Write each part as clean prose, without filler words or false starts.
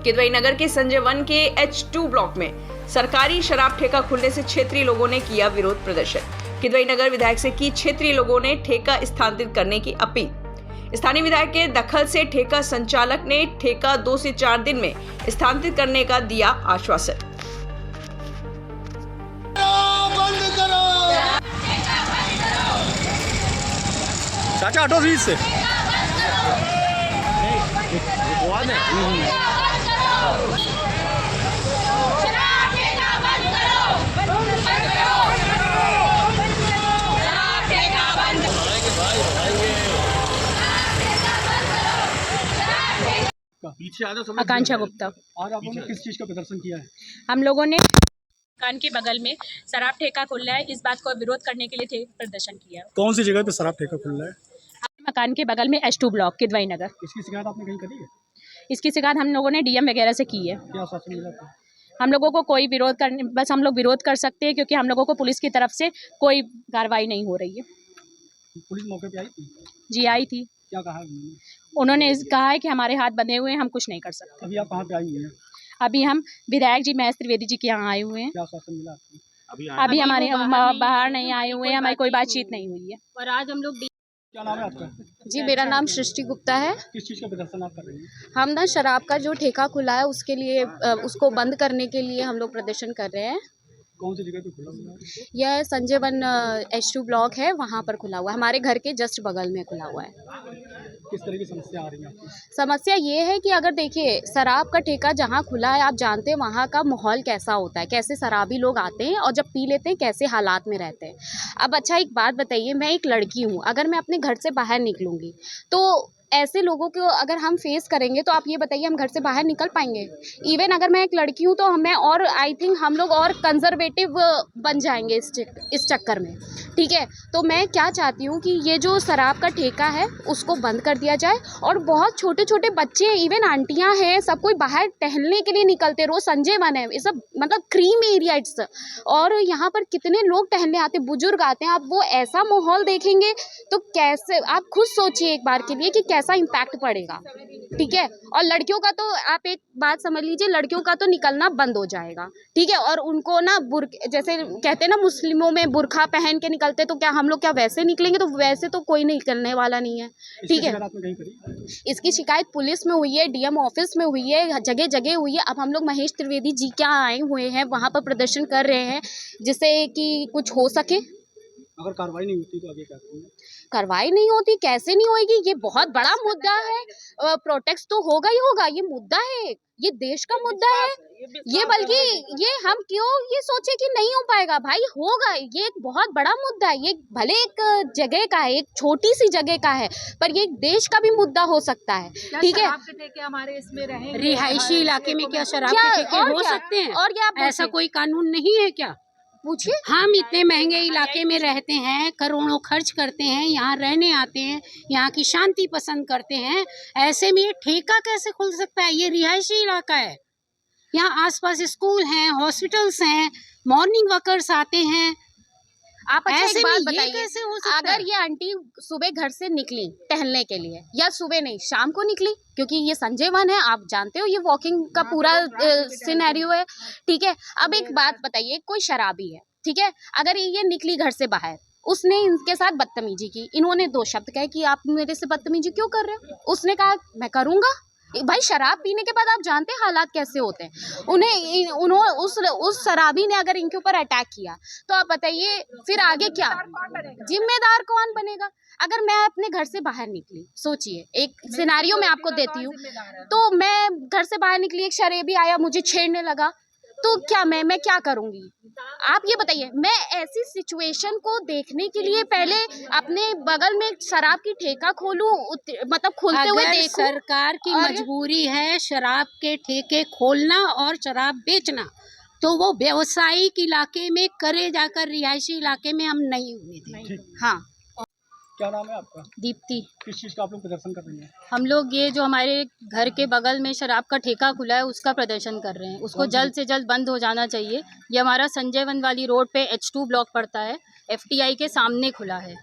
किदवई नगर के संजय वन के H2 block में सरकारी शराब ठेका खुलने से क्षेत्रीय लोगों ने किया विरोध प्रदर्शन। किदवई नगर विधायक से की क्षेत्रीय लोगों ने ठेका स्थानांतरित करने की अपील। स्थानीय विधायक के दखल से ठेका संचालक ने ठेका 2 से 4 दिन में स्थानांतरित करने का दिया आश्वासन। चाचा ऑटो सीट से पीछे आ जाओ। आकांक्षा गुप्ता। आज आप लोगों ने किस चीज का प्रदर्शन किया है? हम लोगों ने मकान के बगल में शराब ठेका खुल रहा है, इस बात को विरोध करने के लिए प्रदर्शन किया। कौन सी जगह पे शराब ठेका खुल रहा है? मकान के बगल में H2 ब्लॉक किदवई नगर। इसकी शिकायत आपने कहीं करी है? इसकी शिकायत हम लोगों ने डीएम वगैरह से की है। क्या आश्वासन मिला था? हम लोगों को कोई विरोध करने, बस हम लोग विरोध कर सकते हैं क्योंकि हम लोगों को पुलिस की तरफ से कोई कार्रवाई नहीं हो रही है। पुलिस मौके पे आई थी? जी आई थी। क्या कहा उन्होंने कहा है कि हमारे हाथ बंधे हुए हैं, हम कुछ नहीं कर सकते। अभी आप कहाँ पे आई हैं? अभी हम विधायक जी महेश त्रिवेदी जी के यहाँ आए हुए हैं। क्या आश्वासन मिला आपको? अभी हमारे बाहर नहीं आए हुए हैं, हमारी कोई बातचीत नहीं हुई है। और आज हम लोग क्या नाम है आपका? जी मेरा नाम सृष्टि गुप्ता है। किस चीज़ का प्रदर्शन आप कर रही हैं? हम ना शराब का जो ठेका खुला है उसके लिए उसको बंद करने के लिए हम लोग प्रदर्शन कर रहे हैं। कौन सी जगह पे खुला हुआ है? यह संजय वन H2 ब्लॉक है, वहाँ पर खुला हुआ है, हमारे घर के जस्ट बगल में खुला हुआ है। किस तरह की समस्या आ रही है आपको? समस्या ये है कि अगर देखिए शराब का ठेका जहाँ खुला है, आप जानते हैं वहाँ का माहौल कैसा होता है, कैसे शराबी लोग आते हैं और जब पी लेते हैं कैसे हालात में रहते हैं। अब अच्छा एक बात बताइए, मैं एक लड़की हूँ, अगर मैं अपने घर से बाहर निकलूँगी तो ऐसे लोगों को अगर हम फेस करेंगे तो आप ये बताइए हम घर से बाहर निकल पाएंगे? इवन अगर मैं एक लड़की हूँ तो मैं और आई थिंक हम लोग और कंजर्वेटिव बन जाएंगे इस चक्कर में। ठीक है, तो मैं क्या चाहती हूँ कि ये जो शराब का ठेका है उसको बंद कर दिया जाए और बहुत छोटे छोटे बच्चे इवन आंटियाँ हैं सब कोई बाहर टहलने के लिए निकलते, रोज संजय वन है, ये सब मतलब क्रीम एरिया इट्स, और यहाँ पर कितने लोग टहलने आते, बुजुर्ग आते हैं। आप वो ऐसा माहौल देखेंगे तो कैसे, आप खुद सोचिए एक बार के लिए कि कैसा इम्पैक्ट पड़ेगा। ठीक है, और लड़कियों का तो आप एक बात समझ लीजिए, लड़कियों का तो निकलना बंद हो जाएगा। ठीक है, और उनको ना जैसे कहते हैं ना मुस्लिमों में बुरखा पहन के निकलते, तो क्या हम लोग क्या वैसे निकलेंगे? तो वैसे तो कोई निकलने वाला नहीं है। ठीक है, इसकी शिकायत पुलिस में हुई है, डीएम ऑफिस में हुई है, जगह जगह हुई है। अब हम लोग महेश त्रिवेदी जी क्या आए हुए हैं, वहाँ पर प्रदर्शन कर रहे हैं जिससे कि कुछ हो सके। अगर कार्रवाई नहीं होती तो आगे क्या करेंगे? कार्रवाई नहीं होती, कैसे नहीं होएगी? ये बहुत बड़ा मुद्दा है, प्रोटेक्ट तो होगा ही होगा। ये मुद्दा है, ये देश का मुद्दा है, ये बल्कि ये हम क्यों ये सोचे कि नहीं हो पाएगा, भाई होगा। ये एक बहुत बड़ा मुद्दा है, ये भले एक जगह का है, एक छोटी सी जगह का है, पर ये देश का भी मुद्दा हो सकता है। ठीक है, हमारे इसमें रिहायशी इलाके में क्या शराब के ठेके हो सकते हैं? और क्या ऐसा कोई कानून नहीं है क्या? पूछिए। हम इतने महंगे इलाके में रहते हैं, करोड़ों खर्च करते हैं, यहाँ रहने आते हैं, यहाँ की शांति पसंद करते हैं, ऐसे में ये ठेका कैसे खुल सकता है? ये रिहायशी इलाका है, यहाँ आसपास स्कूल हैं, हॉस्पिटल्स हैं, मॉर्निंग वर्कर्स आते हैं। आप अच्छा ऐसे एक बात में ये बताइए, कैसे हो सकता अगर है? ये आंटी सुबह घर से निकली टहलने के लिए, या सुबह नहीं शाम को निकली, क्योंकि ये संजय वन है, आप जानते हो ये वॉकिंग का पूरा सिनेरियो है। ठीक है, अब एक बात बताइए, कोई शराबी है, ठीक है, अगर ये निकली घर से बाहर, उसने इनके साथ बदतमीजी की, इन्होंने 2 शब्द कहे कि आप मेरे से बदतमीजी क्यों कर रहे हो, उसने कहा मैं करूँगा। भाई शराब पीने के बाद आप जानते हैं हालात कैसे होते हैं। उन्होंने उस शराबी ने अगर इनके ऊपर अटैक किया तो आप बताइए फिर आगे क्या, जिम्मेदार कौन बनेगा? अगर मैं अपने घर से बाहर निकली, सोचिए एक सिनेरियो मैं आपको देती हूँ, तो मैं घर से बाहर निकली, एक शराबी आया मुझे छेड़ने लगा, तो क्या मैं क्या करूँगी? आप ये बताइए। मैं ऐसी सिचुएशन को देखने के लिए पहले अपने बगल में शराब की ठेका खोलूं, मतलब खोलते हुए देखूं। सरकार की मजबूरी है शराब के ठेके खोलना और शराब बेचना, तो वो व्यावसायिक इलाके में करे, जाकर रिहायशी इलाके में हम नहीं होने देंगे। हाँ। क्या नाम है आपका? दीप्ति। किस चीज़ का आप लोग प्रदर्शन कर रही हैं? हम लोग ये जो हमारे घर के बगल में शराब का ठेका खुला है उसका प्रदर्शन कर रहे हैं, उसको जल्द से जल्द बंद हो जाना चाहिए। ये हमारा संजय वन वाली रोड पे H2 ब्लॉक पड़ता है, FTI के सामने खुला है।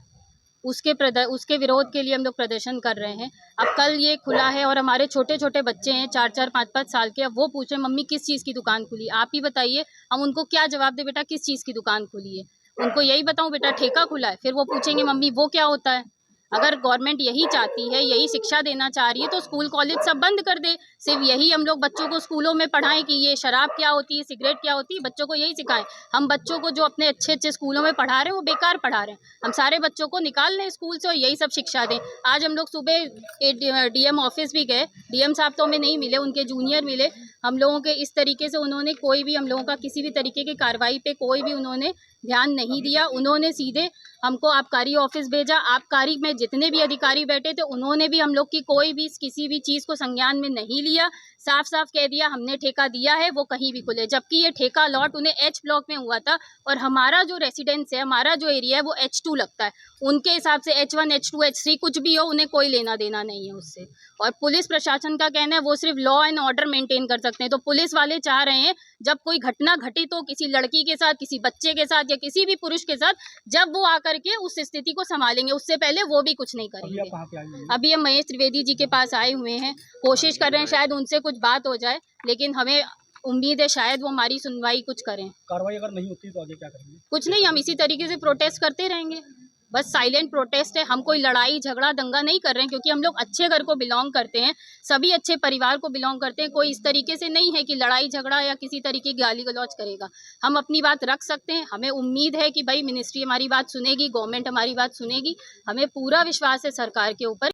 उसके विरोध के लिए हम लोग प्रदर्शन कर रहे हैं। अब कल ये खुला है और हमारे छोटे छोटे बच्चे हैं 4-4, 5-5 साल के, अब वो पूछ रहे मम्मी किस चीज़ की दुकान खुली, आप ही बताइए हम उनको क्या जवाब दे बेटा किस चीज़ की दुकान खुली है। उनको यही बताऊं बेटा ठेका खुला है, फिर वो पूछेंगे मम्मी वो क्या होता है। अगर गवर्नमेंट यही चाहती है, यही शिक्षा देना चाह रही है तो स्कूल कॉलेज सब बंद कर दे। सिर्फ यही हम लोग बच्चों को स्कूलों में पढ़ाएं कि ये शराब क्या होती है, सिगरेट क्या होती है, बच्चों को यही सिखाएं। हम बच्चों को जो अपने अच्छे अच्छे स्कूलों में पढ़ा रहे हैं वो बेकार पढ़ा रहे हैं। हम सारे बच्चों को निकाल लें स्कूल से और यही सब शिक्षा दें। आज हम लोग सुबह डीएम ऑफिस भी गए, डीएम साहब तो हमें नहीं मिले, उनके जूनियर मिले। हम लोगों के इस तरीके से उन्होंने कोई भी हम लोगों का किसी भी तरीके की कार्रवाई पे कोई भी उन्होंने ध्यान नहीं दिया। उन्होंने सीधे हमको आबकारी ऑफिस भेजा। आबकारी में जितने भी अधिकारी बैठे थे उन्होंने भी हम लोग की कोई भी किसी भी चीज़ को संज्ञान में नहीं लिया। साफ साफ कह दिया हमने ठेका दिया है, वो कहीं भी खुले, जबकि ये ठेका अलॉट उन्हें एच ब्लॉक में हुआ था और हमारा जो रेसिडेंस है, हमारा जो एरिया है वो H2 लगता है। उनके हिसाब से H1, H2, H3 कुछ भी हो, उन्हें कोई लेना देना नहीं है उससे। और पुलिस प्रशासन का कहना है वो सिर्फ लॉ एंड ऑर्डर मेंटेन कर सकते हैं। तो पुलिस वाले चाह रहे हैं जब कोई घटना घटित हो किसी लड़की के साथ, किसी बच्चे के साथ या किसी भी पुरुष के साथ, जब वो आकर के उस स्थिति को संभालेंगे, उससे पहले वो भी कुछ नहीं अभी आप करेंगे। कहाँ पे आई हैं? अभी हम महेश त्रिवेदी जी के पास आए हुए हैं, कोशिश कर रहे हैं शायद उनसे कुछ बात हो जाए, लेकिन हमें उम्मीद है शायद वो हमारी सुनवाई कुछ करें। कार्रवाई अगर नहीं होती तो आगे क्या करेंगे? कुछ नहीं, हम इसी तरीके से प्रोटेस्ट करते रहेंगे। बस साइलेंट प्रोटेस्ट है, हम कोई लड़ाई झगड़ा दंगा नहीं कर रहे हैं, क्योंकि हम लोग अच्छे घर को बिलोंग करते हैं, सभी अच्छे परिवार को बिलोंग करते हैं। कोई इस तरीके से नहीं है कि लड़ाई झगड़ा या किसी तरीके की गाली गलौज करेगा। हम अपनी बात रख सकते हैं। हमें उम्मीद है कि भाई मिनिस्ट्री हमारी बात सुनेगी, गवर्नमेंट हमारी बात सुनेगी। हमें पूरा विश्वास है सरकार के ऊपर।